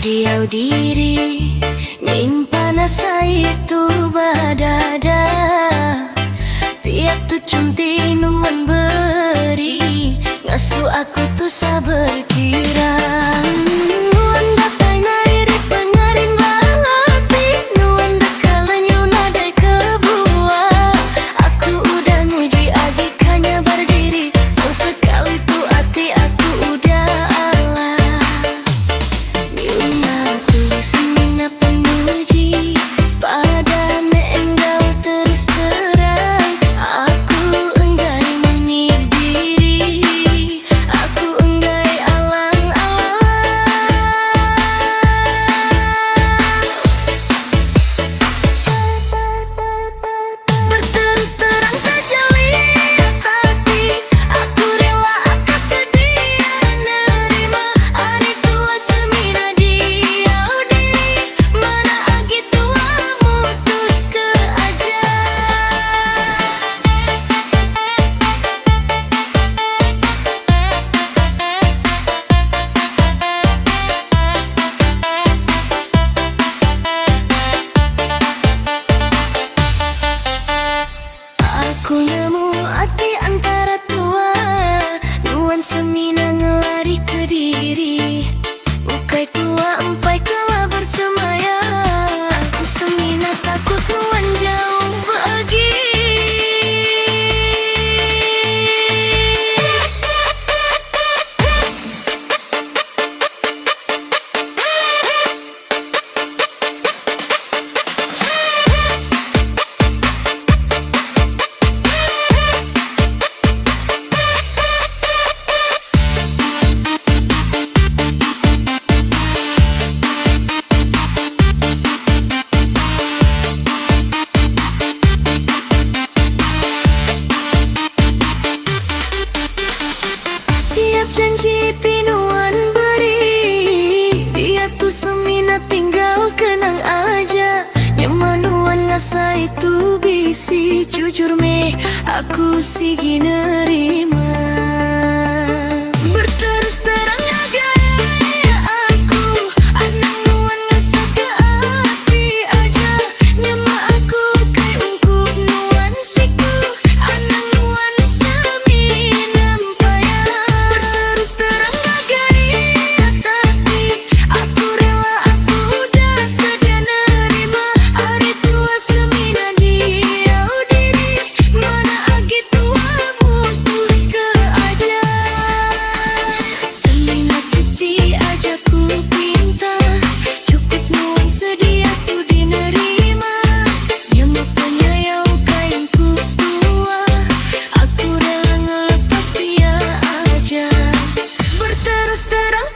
diau diri nyimpan asa itu badada tiap tu cunti nuan beri ngasuh aku tu sabar kira nuan datang nairi pengarin lalati nuan dekalanya nadai kebuah aku udah muji agikanya berdiri oh sekali tu hati aku udah alah nyuna tu semina pemuji pada enggau terus terang aku enggai menir diri aku enggai alang-alang berterus terang saja lihat hati aku rela akan sedia nerima hari tua semina diau diri mana agi tua mutus ke aja aku nemu hati antara tua nuan semina ngelari ke diri ukai tua empai kala bersemaya aku semina takut nuan jauh pergi tiap janji tinuan beri dia tu semina tinggal kenang aja nyamanuan ngasa itu bisi jujur meh aku sigi nerima berterus terang gaya aku anang nuan ngasa ke hati aja nyama aku kai ungkup nuan siku anang nuan semina empaya berterus terang gaya hati aku rela aku udah sedia nerima hari tua semina diau diri mana agi tua mutus ke aja semina seti aja ku pinta cukup nuan sedia sudi nerima nyama penyayau kain ku tua aku rela ngelepas dia aja berterus terang